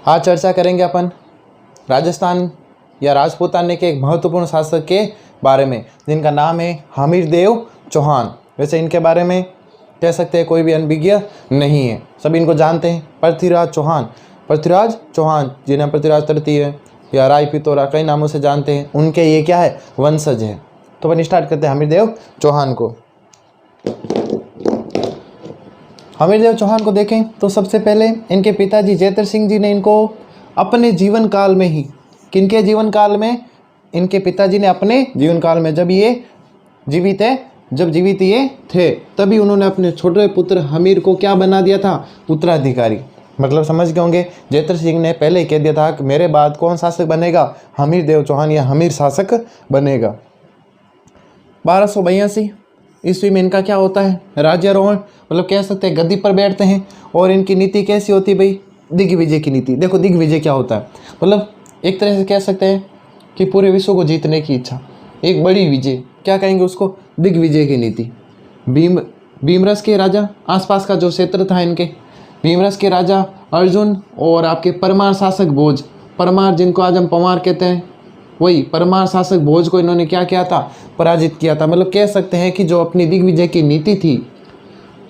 आज चर्चा करेंगे अपन राजस्थान या राजपूताने के एक महत्वपूर्ण शासक के बारे में, जिनका नाम है हमीरदेव चौहान। वैसे इनके बारे में कह सकते हैं कोई भी अनभिज्ञ नहीं है, सभी इनको जानते हैं। पृथ्वीराज चौहान जिन्हें पृथ्वीराज तृतीय या राय पितौरा कई नामों से जानते हैं, उनके ये क्या है, वंशज है। तो अपन स्टार्ट करते हैं हमीरदेव चौहान को। हमीरदेव चौहान को देखें तो सबसे पहले इनके पिताजी जयतर सिंह जी ने इनको अपने जीवन काल में ही, किनके जीवन काल में, इनके पिताजी ने अपने जीवन काल में जब जीवित ये थे तभी उन्होंने अपने छोटे पुत्र हमीर को क्या बना दिया था, उत्तराधिकारी। मतलब समझ गए होंगे, जयतर सिंह ने पहले ही कह दिया था कि मेरे बाद कौन शासक बनेगा, हमीरदेव चौहान या हमीर शासक बनेगा। 1282 ईस्वी में इनका क्या होता है, राज्यारोहण, मतलब कह सकते हैं गद्दी पर बैठते हैं। और इनकी नीति कैसी होती है भाई, दिग्विजय की नीति। देखो दिग्विजय क्या होता है, मतलब एक तरह से कह सकते हैं कि पूरे विश्व को जीतने की इच्छा, एक बड़ी विजय, क्या कहेंगे उसको, दिग्विजय की नीति। भीमरस के राजा, आसपास का जो क्षेत्र था इनके, भीमरस के राजा अर्जुन और आपके परमार शासक भोज, परमार जिनको आज हम पंवार कहते हैं, वही परमार शासक भोज को इन्होंने क्या किया था, पराजित किया था। मतलब कह सकते हैं कि जो अपनी दिग्विजय की नीति थी,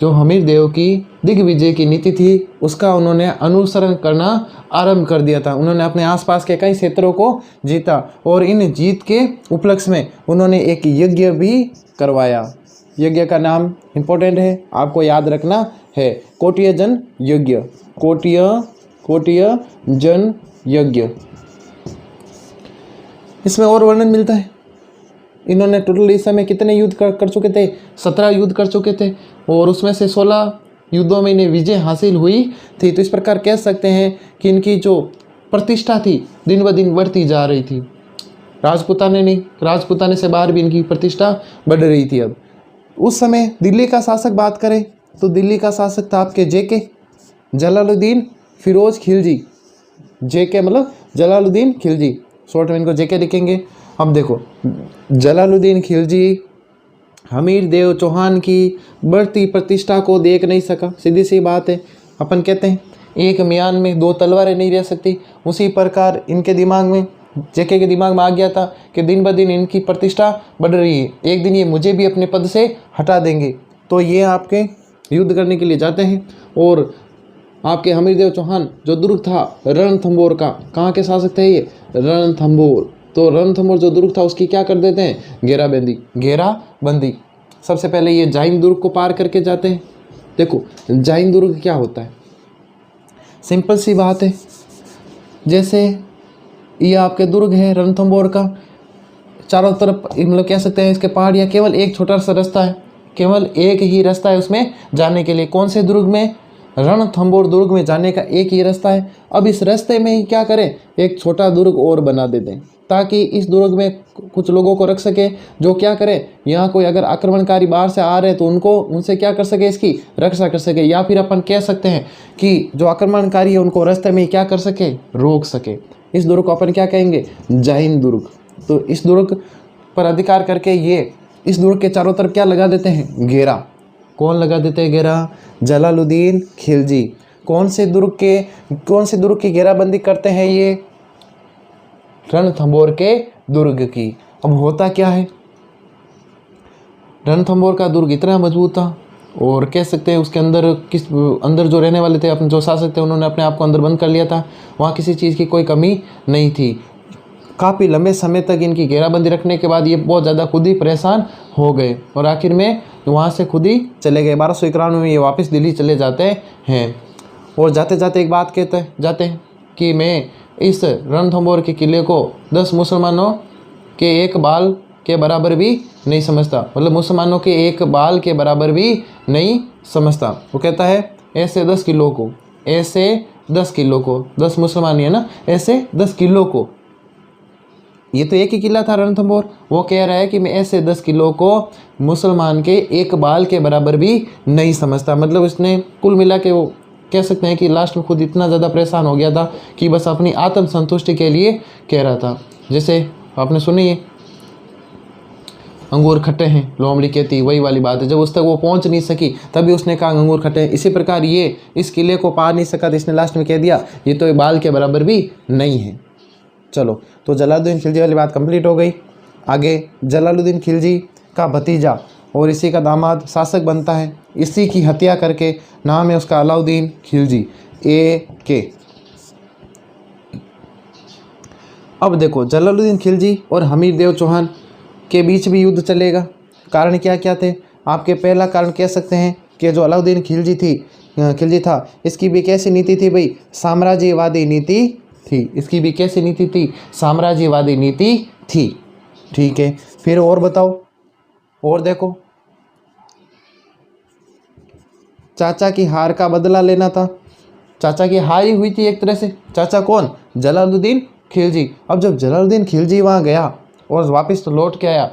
जो हमीरदेव की दिग्विजय की नीति थी, उसका उन्होंने अनुसरण करना आरंभ कर दिया था। उन्होंने अपने आसपास के कई क्षेत्रों को जीता और इन जीत के उपलक्ष्य में उन्होंने एक यज्ञ भी करवाया। यज्ञ का नाम इंपॉर्टेंट है, आपको याद रखना है, कोटिय जन यज्ञ, कोटिय जन यज्ञ। इसमें और वर्णन मिलता है, इन्होंने टोटल इस समय कितने युद्ध कर चुके थे, 17 युद्ध कर चुके थे और उसमें से 16 युद्धों में इन्हें विजय हासिल हुई थी। तो इस प्रकार कह सकते हैं कि इनकी जो प्रतिष्ठा थी दिन ब दिन बढ़ती जा रही थी। राजपूताने से बाहर भी इनकी प्रतिष्ठा बढ़ रही थी। अब उस समय दिल्ली का शासक बात करें तो दिल्ली का शासक था आपके जेके जलालुद्दीन फिरोज खिलजी। जेके मतलब जलालुद्दीन खिलजी, शॉर्ट में इनको जेके लिखेंगे। अब देखो जलालुद्दीन खिलजी हमीरदेव चौहान की बढ़ती प्रतिष्ठा को देख नहीं सका। सीधी सी बात है, अपन कहते हैं एक म्यान में 2 तलवारें नहीं रह सकती। उसी प्रकार इनके दिमाग में, जेके के दिमाग में आ गया था कि दिन ब दिन इनकी प्रतिष्ठा बढ़ रही है, एक दिन ये मुझे भी अपने पद से हटा देंगे। तो ये आपके युद्ध करने के लिए जाते हैं और आपके हमीरदेव चौहान जो दुर्ग था रणथंभौर का, कहाँ के शासक थे ये, रणथंभौर। तो रणथंभौर जो दुर्ग था उसकी क्या कर देते हैं, घेराबंदी। सबसे पहले ये जाइन दुर्ग को पार करके जाते हैं। देखो जाइन दुर्ग क्या होता है, सिंपल सी बात है, जैसे ये आपके दुर्ग है रणथंभौर का, चारों तरफ मतलब कह सकते हैं इसके पहाड़ियाँ, केवल एक छोटा सा रास्ता है, केवल एक ही रास्ता है उसमें जाने के लिए। कौन से दुर्ग में, रणथंभौर दुर्ग में जाने का एक ही रास्ता है। अब इस रास्ते में ही क्या करें, एक छोटा दुर्ग और बना देते हैं ताकि इस दुर्ग में कुछ लोगों को रख सके, जो क्या करें, यहाँ कोई अगर आक्रमणकारी बाहर से आ रहे हैं तो उनसे क्या कर सके, इसकी रक्षा कर सके। या फिर अपन कह सकते हैं कि जो आक्रमणकारी है उनको रास्ते में क्या कर सके, रोक सके। इस दुर्ग को अपन क्या कहेंगे, जाइन दुर्ग। तो इस दुर्ग पर अधिकार करके ये इस दुर्ग के चारों तरफ क्या लगा देते हैं, घेरा। कौन लगा देते हैं घेरा, जलालुद्दीन खिलजी। कौन से दुर्ग की घेराबंदी करते हैं ये, रणथंभौर के दुर्ग की। अब होता क्या है, रणथंभौर का दुर्ग इतना मजबूत था और कह सकते हैं उसके अंदर जो रहने वाले थे, अपने जो शासक थे, उन्होंने अपने आप को अंदर बंद कर लिया था। वहाँ किसी चीज़ की कोई कमी नहीं थी। काफ़ी लंबे समय तक इनकी घेराबंदी रखने के बाद ये बहुत ज़्यादा खुद ही परेशान हो गए और आखिर में वहाँ से खुद ही चले गए। 1291 में ये वापस दिल्ली चले जाते हैं और जाते जाते एक बात जाते हैं कि मैं इस रणथंभौर के किले को 10 मुसलमानों के एक बाल के बराबर भी नहीं समझता। मतलब मुसलमानों के एक बाल के बराबर भी नहीं समझता। वो कहता है ऐसे 10 किलो को, 10 मुसलमान है ना, ऐसे 10 किलो को। ये तो एक ही किला था रणथंभौर, वो कह रहा है कि मैं ऐसे 10 किलो को मुसलमान के एक बाल के बराबर भी नहीं समझता। मतलब इसने कुल मिला के वो कह सकते हैं कि लास्ट में खुद इतना ज़्यादा परेशान हो गया था कि बस अपनी आत्म संतुष्टि के लिए कह रहा था। जैसे आपने सुनी है अंगूर खट्टे हैं, लोमड़ी कहती वही वाली बात है। जब उस तक वो पहुंच नहीं सकी तभी उसने कहा अंगूर खट्टे हैं। इसी प्रकार ये इस किले को पार नहीं सका तो इसने लास्ट में कह दिया ये तो बाल के बराबर भी नहीं है। चलो, तो जलालुद्दीन खिलजी वाली बात कंप्लीट हो गई। आगे जलालुद्दीन खिलजी का भतीजा और इसी का दामाद शासक बनता है। इसी की हत्या करके नाम है उसका अलाउद्दीन खिलजी, AK। अब देखो, जलालुद्दीन खिलजी और हमीर देव चौहान के बीच भी युद्ध चलेगा। कारण क्या क्या थे आपके? पहला कारण कह सकते हैं कि जो अलाउद्दीन खिलजी था, इसकी भी कैसी नीति थी भाई? साम्राज्यवादी नीति थी। इसकी भी कैसी नीति थी? साम्राज्यवादी नीति थी। ठीक है, फिर और बताओ, और देखो, चाचा की हार का बदला लेना था। चाचा की हार ही हुई थी एक तरह से। चाचा कौन? जलालुद्दीन खिलजी। अब जब जलालुद्दीन खिलजी वहाँ गया और वापस तो लौट के आया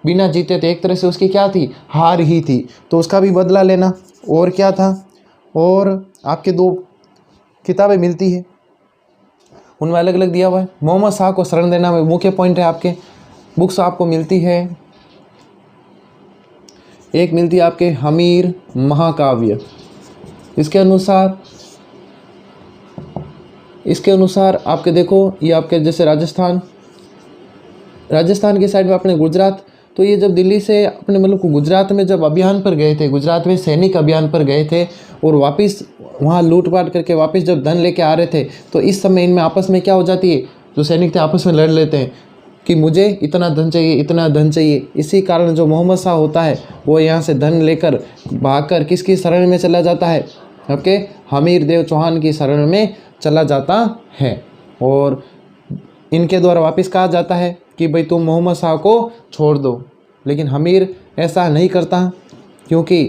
बिना जीते, तो एक तरह से उसकी क्या थी? हार ही थी। तो उसका भी बदला लेना। और क्या था? और आपके 2 किताबें मिलती है, उनमें अलग अलग दिया हुआ है। मोहम्मद शाह को शरण देना में मुख्य पॉइंट है। आपके बुक्स आपको मिलती है, एक मिलती है आपके हमीर महाकाव्य। इसके अनुसार आपके देखो, ये आपके जैसे राजस्थान के साइड में अपने गुजरात, तो ये जब दिल्ली से अपने मतलब गुजरात में जब अभियान पर गए थे, गुजरात में सैनिक अभियान पर गए थे और वापस वहाँ लूटपाट करके वापस जब धन लेके आ रहे थे, तो इस समय इनमें आपस में क्या हो जाती है? जो सैनिक थे आपस में लड़ लेते हैं कि मुझे इतना धन चाहिए, इतना धन चाहिए। इसी कारण जो मोहम्मद शाह होता है वो यहाँ से धन लेकर भागकर किसकी शरण में चला जाता है? आपके हमीर देव चौहान की शरण में चला जाता है। और इनके द्वारा वापस कहा जाता है कि भाई तुम मोहम्मद शाह को छोड़ दो। लेकिन हमीर ऐसा नहीं करता, क्योंकि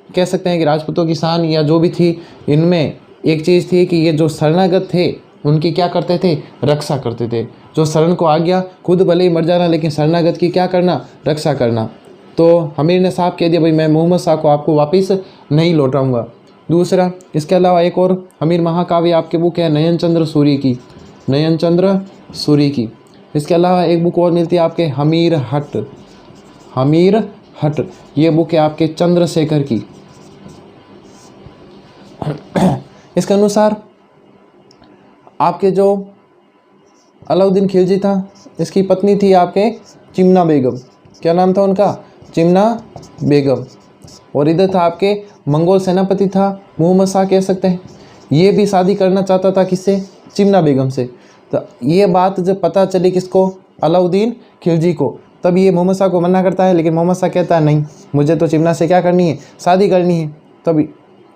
कह सकते हैं कि राजपूतों की शान या जो भी थी, इनमें एक चीज़ थी कि ये जो शरणागत थे उनकी क्या करते थे? रक्षा करते थे। जो शरण को आ गया खुद भले ही मर जाना, लेकिन शरणागत की क्या करना? रक्षा करना। तो हमीर ने साफ कह दिया भाई मैं मोहम्मद शाह को आपको वापस नहीं लौटाऊंगा। दूसरा, इसके अलावा एक और हमीर महाकाव्य आपके बुक है नयनचंद्र सूरी की। इसके अलावा एक बुक और मिलती है आपके हमीर हट। ये बुक है आपके चंद्रशेखर की। इसके अनुसार आपके जो अलाउद्दीन खिलजी था, इसकी पत्नी थी आपके चिमना बेगम। क्या नाम था उनका? चिमना बेगम। और इधर था आपके मंगोल सेनापति था मोहम्मद शाह, कह सकते हैं। ये भी शादी करना चाहता था किससे? चिमना बेगम से। तो ये बात जब पता चली किसको? अलाउद्दीन खिलजी को, तब ये मोहम्मद शाह को मना करता है। लेकिन मोहम्मद शाह कहता है नहीं, मुझे तो चिमना से क्या करनी है? शादी करनी है। तब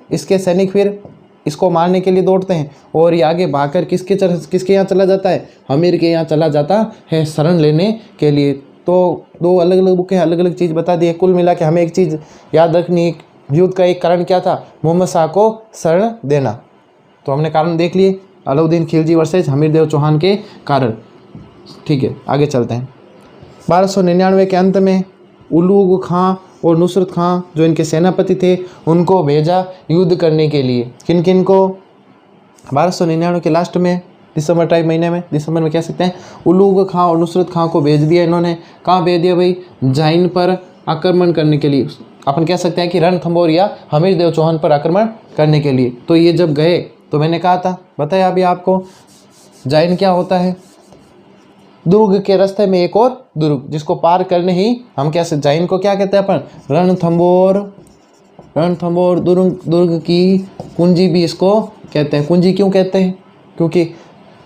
इसके सैनिक फिर इसको मारने के लिए दौड़ते हैं और ये आगे भागकर किसके यहाँ चला जाता है? हमीर के यहाँ चला जाता है शरण लेने के लिए। तो 2 अलग अलग बुकें अलग अलग चीज़ बता दी है। कुल मिला के हमें एक चीज़ याद रखनी है, युद्ध का एक कारण क्या था? मोहम्मद शाह को शरण देना। तो हमने कारण देख लिए, अलाउद्दीन खिलजी वर्सेस हमीर देव चौहान के कारण। ठीक है, आगे चलते हैं। 1299 के अंत में उलूग खां और नुसरत खां जो इनके सेनापति थे उनको भेजा युद्ध करने के लिए। किन किन को? 1299 के लास्ट में महीने में दिसंबर में कह सकते हैं, उलूग खां और नुसरत खां को भेज दिया इन्होंने। कहाँ भेज दिया भाई? जाइन पर आक्रमण करने के लिए। अपन कह सकते हैं कि रणथंभौर या हमीर देव चौहान पर आक्रमण करने के लिए। तो ये जब गए तो मैंने कहा था, बताया अभी आपको, जाइन क्या होता है? दुर्ग के रास्ते में एक और दुर्ग, जिसको पार करने ही हम कैसे जाइन को क्या कहते हैं अपन? रणथंभौर दुर्ग की कुंजी भी इसको कहते हैं। कुंजी क्यों कहते हैं? क्योंकि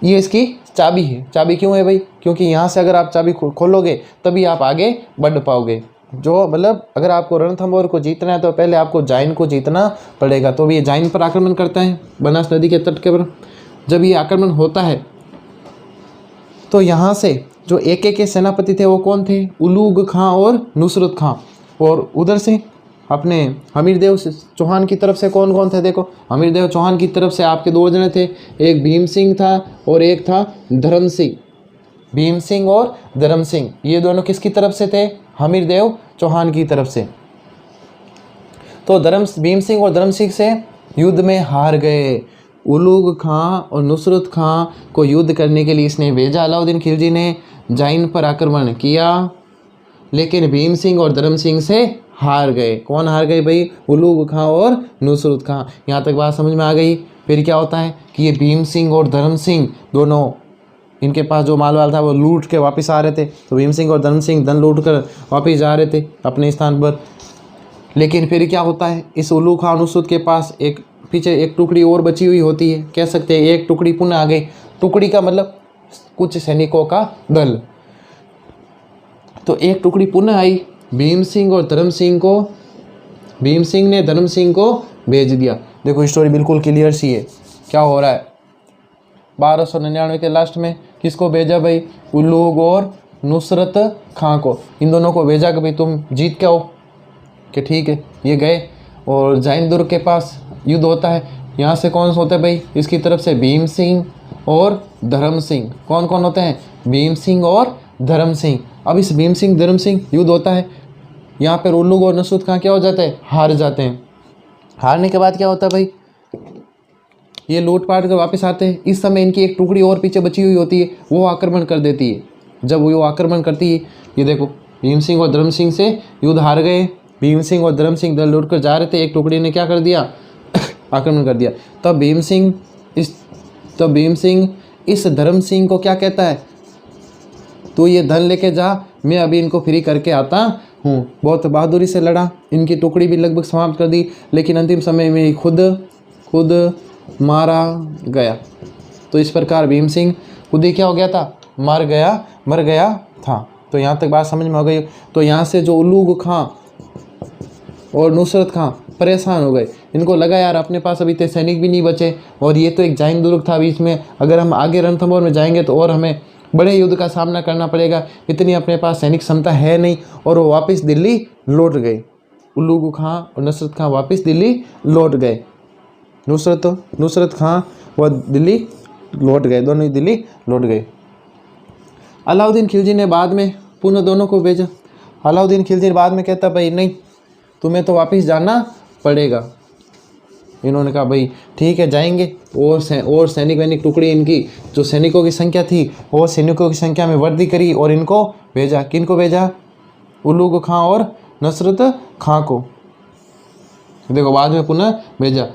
ये इसकी चाबी है। चाबी क्यों है भाई? क्योंकि यहाँ से अगर आप चाबी खोलोगे तभी आप आगे बढ़ पाओगे। जो मतलब अगर आपको रणथंभौर को जीतना है तो पहले आपको जाइन को जीतना पड़ेगा। तो ये जाइन पर आक्रमण करता है बनास नदी के तट के पर। जब ये आक्रमण होता है तो यहाँ से जो AK के सेनापति थे वो कौन थे? उलूग खां और नुसरत खां। और उधर से अपने हमीर देव चौहान की तरफ से कौन कौन थे? देखो, हमीर देव चौहान की तरफ से आपके 2 जने थे, एक भीम सिंह था और एक था धर्म सिंह। भीम सिंह और धर्म सिंह, ये दोनों किसकी तरफ से थे? हमीर देव चौहान की तरफ से। तो भीम सिंह और धर्म सिंह से युद्ध में हार गए। उलूग खां और नुसरत खां को युद्ध करने के लिए इसने भेजा अलाउद्दीन खिलजी ने। जाइन पर आक्रमण किया, लेकिन भीम सिंह और धर्म सिंह से हार गए। कौन हार गए भाई? उलूग खां और नुसरत खां। यहाँ तक बात समझ में आ गई। फिर क्या होता है कि ये भीम सिंह और धर्म सिंह दोनों, इनके पास जो माल वाल था वो लूट के वापस आ रहे थे। तो भीम सिंह और धर्म सिंह धन लूट कर वापस जा रहे थे अपने स्थान पर। लेकिन फिर क्या होता है, इस उल्लू खां नुसरत के पास एक पीछे एक टुकड़ी और बची हुई होती है। कह सकते हैं एक टुकड़ी पुनः आ गई। टुकड़ी का मतलब कुछ सैनिकों का दल। तो एक टुकड़ी पुनः आई। भीम सिंह और धर्म सिंह को, भीम सिंह ने धर्म सिंह को भेज दिया। देखो स्टोरी बिल्कुल क्लियर सी है। क्या हो रहा है? 1299 के लास्ट में किसको भेजा भाई? उल्लूग और नुसरत खां को। इन दोनों को भेजा कि भाई तुम जीत के आओ। कि ठीक है। ये गए और जैन दुर्ग के पास युद्ध होता है। यहाँ से कौन होता है भाई? इसकी तरफ से भीम सिंह और धर्म सिंह। कौन कौन होते हैं? भीम सिंह और धर्म सिंह। अब इस भीम सिंह धर्म सिंह युद्ध होता है। यहाँ पर उल्लूग और नुसरत खां क्या हो जाते हैं? हार जाते हैं। हारने के बाद क्या होता है भाई? ये लूट पाट कर वापस आते हैं। इस समय इनकी एक टुकड़ी और पीछे बची हुई होती है, वो आक्रमण कर देती है। जब वो आक्रमण करती है, ये देखो भीम सिंह और धर्म सिंह से युद्ध हार गए। भीम सिंह और धर्म सिंह दल लूट कर जा रहे थे। एक टुकड़ी ने क्या कर दिया? आक्रमण कर दिया। तब भीम सिंह इस धर्म सिंह को क्या कहता है? तू ये धन लेके जा, मैं अभी इनको फ्री करके आता हूँ। बहुत बहादुरी से लड़ा। इनकी टुकड़ी भी लगभग समाप्त कर दी, लेकिन अंतिम समय में खुद मारा गया। तो इस प्रकार भीम सिंह खुद ही क्या हो गया था? मर गया था। तो यहाँ तक बात समझ में आ गई। तो यहाँ से जो उल्लूग खां और नुसरत खां परेशान हो गए। इनको लगा यार अपने पास अभी इतने सैनिक भी नहीं बचे, और ये तो एक जैन दुर्ग था बीच में। अगर हम आगे रणथंभौर में जाएंगे तो और हमें बड़े युद्ध का सामना करना पड़ेगा। इतनी अपने पास सैनिक क्षमता है नहीं। और वो वापस दिल्ली लौट गए। उल्लूग खां और नुसरत खां वापस दिल्ली लौट गए। नुसरत खां व दिल्ली लौट गए। दोनों ही दिल्ली लौट गए। अलाउद्दीन खिलजी ने बाद में पुनः दोनों को भेजा। अलाउद्दीन खिलजी बाद में कहता भाई नहीं, तुम्हें तो वापस जाना पड़ेगा। इन्होंने कहा भाई ठीक है जाएंगे। और सैनिक वैनिक टुकड़ी इनकी जो सैनिकों की संख्या थी, और सैनिकों की संख्या में वृद्धि करी और इनको भेजा। किनको भेजा? उल्लूग खां और नुसरत खां को। देखो बाद में पुनः भेजा।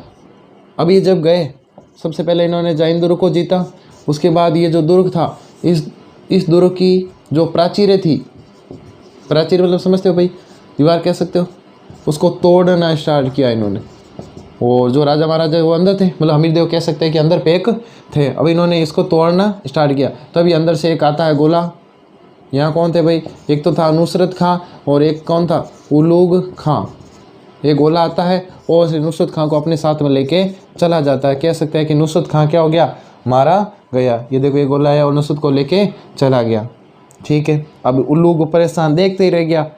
अब ये जब गए, सबसे पहले इन्होंने जैन दुर्ग को जीता। उसके बाद ये जो दुर्ग था, इस दुर्ग की जो प्राचीरें थी, प्राचीर मतलब समझते हो भाई? दीवार कह सकते हो। उसको तोड़ना स्टार्ट किया इन्होंने। और जो राजा महाराजा वो अंदर थे, मतलब हमीर देव कह सकते हैं कि अंदर पैक थे। अब इन्होंने इसको तोड़ना स्टार्ट किया। तभी अंदर से एक आता है गोला। यहाँ कौन थे भाई? एक तो था नुसरत खां और एक कौन था? उल्लूग खां। एक गोला आता है और नुसरत खां को अपने साथ में लेके चला जाता है। कह सकते हैं कि नुसरत खां क्या हो गया? मारा गया। ये देखो ये गोला है और नुसरत को लेके चला गया। ठीक है। अब उल्लूग परेशान देखते ही रह गया।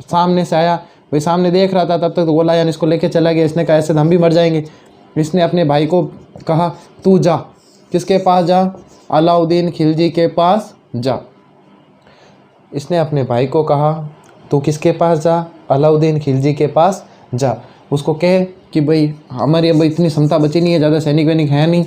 सामने से आया भाई, सामने देख रहा था, तब तक तो गोला यानी इसको लेके चला गया। इसने कहा ऐसे हम भी मर जाएंगे। इसने अपने भाई को कहा तू जा। किसके पास जा? अलाउद्दीन खिलजी के पास जा। इसने अपने भाई को कहा तू किसके पास जा? अलाउद्दीन खिलजी के पास जा। उसको कहे कि भाई हमारी अब इतनी क्षमता बची नहीं है, ज़्यादा सैनिक वैनिक है नहीं,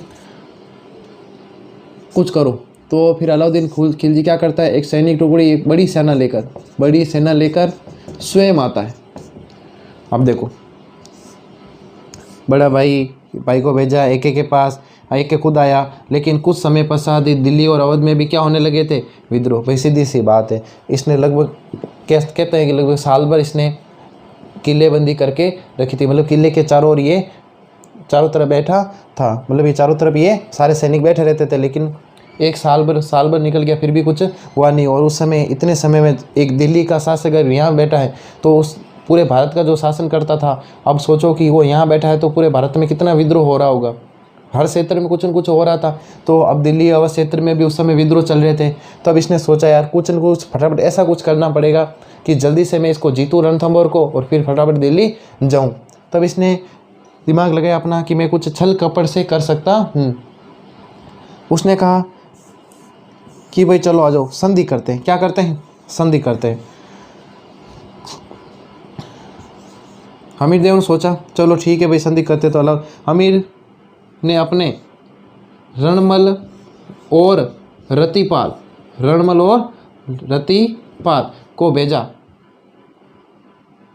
कुछ करो। तो फिर अलाउद्दीन खिलजी क्या करता है? एक सैनिक टुकड़ी, एक बड़ी सेना लेकर स्वयं आता है। अब देखो बड़ा भाई को भेजा एक के पास, एक के खुद आया। लेकिन कुछ समय पश्चात दिल्ली और अवध में भी क्या होने लगे थे? विद्रोह। भाई सीधी सी बात है। इसने लगभग कहते हैं कि लगभग साल भर इसने किलेबंदी करके रखी थी। मतलब किले के चारों ओर ये चारों तरफ बैठा था। मतलब ये चारों तरफ ये सारे सैनिक बैठे रहते थे। लेकिन एक साल भर निकल गया, फिर भी कुछ हुआ नहीं। और उस समय इतने समय में एक दिल्ली का शासक अगर यहाँ बैठा है तो उस पूरे भारत का जो शासन करता था, अब सोचो कि वो यहाँ बैठा है तो पूरे भारत में कितना विद्रोह हो रहा होगा। हर क्षेत्र में कुछ न कुछ हो रहा था। तो अब दिल्ली अवध क्षेत्र में भी उस समय विद्रोह चल रहे थे। तो अब इसने सोचा यार कुछ न कुछ फटाफट ऐसा कुछ करना पड़ेगा कि जल्दी से मैं इसको जीतूँ रणथंभौर को, और फिर फटाफट दिल्ली जाऊँ। तब इसने दिमाग लगाया अपना कि मैं कुछ छल कपट से कर सकता हूँ। उसने कहा कि भाई चलो आ जाओ संधि करते हैं। क्या करते हैं? संधि करते हैं। हमीर देव ने सोचा चलो ठीक है भाई संधि करते। तो अलग हमीर ने अपने रणमल और रतिपाल को भेजा।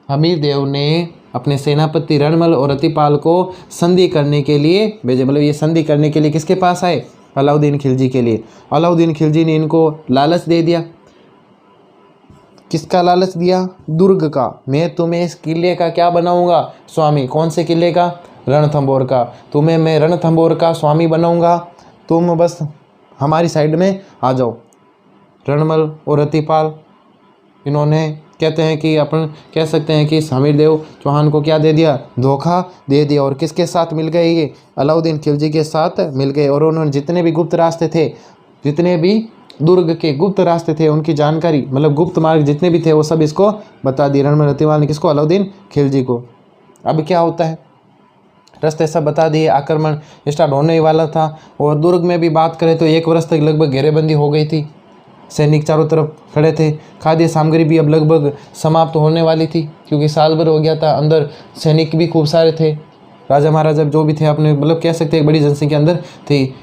हमीर देव ने अपने सेनापति रणमल और रतिपाल को संधि करने के लिए भेजे। मतलब ये संधि करने के लिए किसके पास आए? अलाउद्दीन खिलजी के लिए। अलाउद्दीन खिलजी ने इनको लालच दे दिया। किसका लालच दिया? दुर्ग का। मैं तुम्हें इस किले का क्या बनाऊंगा? स्वामी। कौन से किले का? रणथंभौर का। तुम्हें मैं रणथंभौर का स्वामी बनाऊंगा, तुम बस हमारी साइड में आ जाओ। रणमल और रतिपाल इन्होंने कहते हैं कि अपन कह सकते हैं कि हमीर देव चौहान को क्या दे दिया? धोखा दे दिया। और किसके साथ मिल गए? ये अलाउद्दीन खिलजी के साथ मिल गए। और उन्होंने जितने भी गुप्त रास्ते थे, जितने भी दुर्ग के गुप्त रास्ते थे, उनकी जानकारी, मतलब गुप्त मार्ग जितने भी थे, वो सब इसको बता दिए। रणमल रतिपाल ने किसको? अलाउद्दीन खिलजी को। अब क्या होता है? रास्ते सब बता दिए, आक्रमण स्टार्ट होने ही वाला था। और दुर्ग में भी बात करें तो 1 वर्ष तक लगभग घेरेबंदी हो गई थी। सैनिक चारों तरफ खड़े थे। खाद्य सामग्री भी अब लगभग समाप्त होने वाली थी, क्योंकि साल भर हो गया था। अंदर सैनिक भी खूब सारे थे, राजा महाराजा जो भी थे अपने, मतलब कह सकते हैं एक बड़ी जनसंख्या अंदर थी।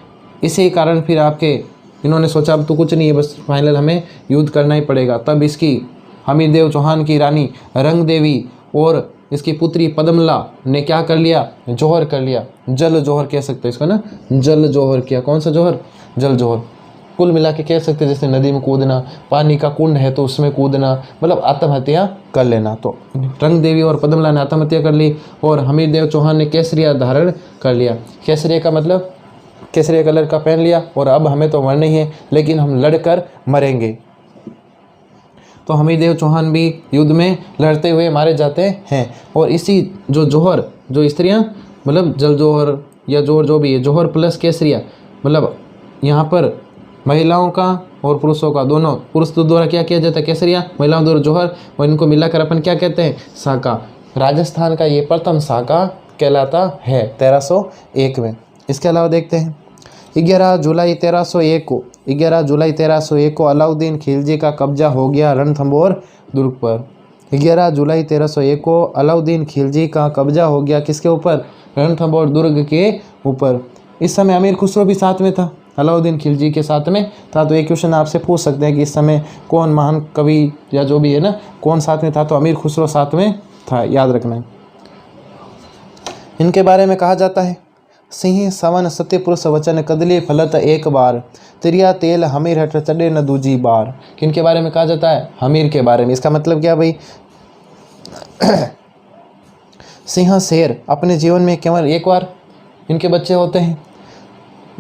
इसी कारण फिर आपके इन्होंने सोचा अब तो कुछ नहीं है, बस फाइनल हमें युद्ध करना ही पड़ेगा। तब इसकी हमीर देव चौहान की रानी रंग देवी और इसकी पुत्री पद्मला ने क्या कर लिया? जौहर कर लिया। जल जौहर कह सकते हैं इसको ना, जल जौहर किया। कौन सा जौहर? जल जौहर। कुल मिला के कह सकते हैं जैसे नदी में कूदना, पानी का कुंड है तो उसमें कूदना, मतलब आत्महत्या कर लेना। तो रंग देवी और पद्मला ने आत्महत्या कर ली और हमीर देव चौहान ने केसरिया धारण कर लिया। केसरिया का मतलब केसरिया कलर का पहन लिया। और अब हमें तो मरना ही है, लेकिन हम लड़कर मरेंगे। तो हमीर देव चौहान भी युद्ध में लड़ते हुए मारे जाते हैं। और इसी जो जौहर, जो स्त्रियां, मतलब जल जौहर या जौहर जो भी है, जौहर प्लस केसरिया, मतलब यहाँ पर महिलाओं का और पुरुषों का दोनों, पुरुष द्वारा क्या किया जाता है? केसरिया, महिलाओं द्वारा जौहर, और इनको मिलाकर अपन क्या कहते हैं? साका। राजस्थान का ये प्रथम साका कहलाता है 1301 में। इसके अलावा देखते हैं 11 जुलाई 1301 को अलाउद्दीन खिलजी का कब्जा हो गया रणथंभौर दुर्ग पर। 11 जुलाई 1301 को अलाउद्दीन खिलजी का कब्जा हो गया किसके ऊपर? रणथंभौर दुर्ग के ऊपर। इस समय अमीर खुसरो भी साथ में था, अलाउद्दीन खिलजी के साथ में था। तो एक क्वेश्चन आपसे पूछ सकते हैं कि इस समय कौन महान कवि या जो भी है ना, कौन साथ में था? तो अमीर खुसरो साथ में था, याद रखना है। इनके बारे में कहा जाता है, सिंह सवन सत्यपुरुष वचन कदली फलत एक बार, तिरिया तेल हमीर हट चढ़े न दूजी बार। किनके बारे में कहा जाता है? हमीर के बारे में। इसका मतलब क्या भाई? सिंह शेर अपने जीवन में केवल एक बार इनके बच्चे होते हैं।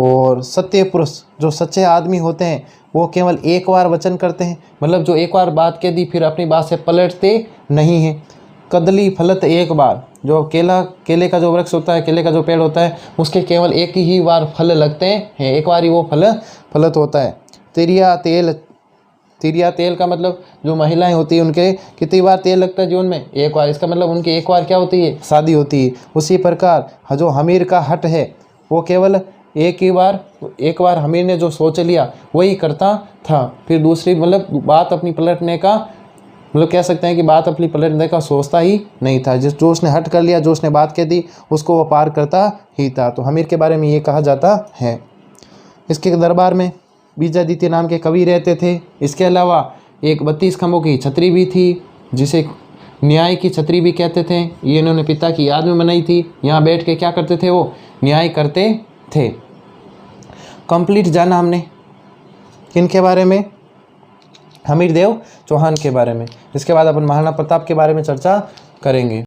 और सत्य पुरुष जो सच्चे आदमी होते हैं वो केवल एक बार वचन करते हैं, मतलब जो एक बार बात कह दी फिर अपनी बात से पलटते नहीं हैं। कदली फलत एक बार, जो केले का जो वृक्ष होता है, केले का जो पेड़ होता है, उसके केवल एक ही बार फल लगते हैं, एक बार ही वो फलत होता है। तिरिया तेल का मतलब जो महिलाएं होती हैं उनके कितनी बार तेल लगता है जीवन में? एक बार। इसका मतलब उनकी एक बार क्या होती है? शादी होती है। उसी प्रकार जो हमीर का हट है वो केवल एक बार हमीर ने जो सोच लिया वही करता था। फिर दूसरी मतलब बात अपनी पलटने का, मतलब कह सकते हैं कि बात अपनी पलटने का सोचता ही नहीं था। जो उसने हट कर लिया, जो उसने बात कह दी, उसको वो पार करता ही था। तो हमीर के बारे में ये कहा जाता है। इसके दरबार में बीजादित्य नाम के कवि रहते थे। इसके अलावा एक 32 खंभों की छतरी भी थी, जिसे न्याय की छतरी भी कहते थे। ये इन्होंने पिता की याद में बनाई थी। यहाँ बैठ के क्या करते थे? वो न्याय करते थे। कंप्लीट जाना हमने किनके बारे में? हमीर देव चौहान के बारे में। इसके बाद अपन महाराणा प्रताप के बारे में चर्चा करेंगे।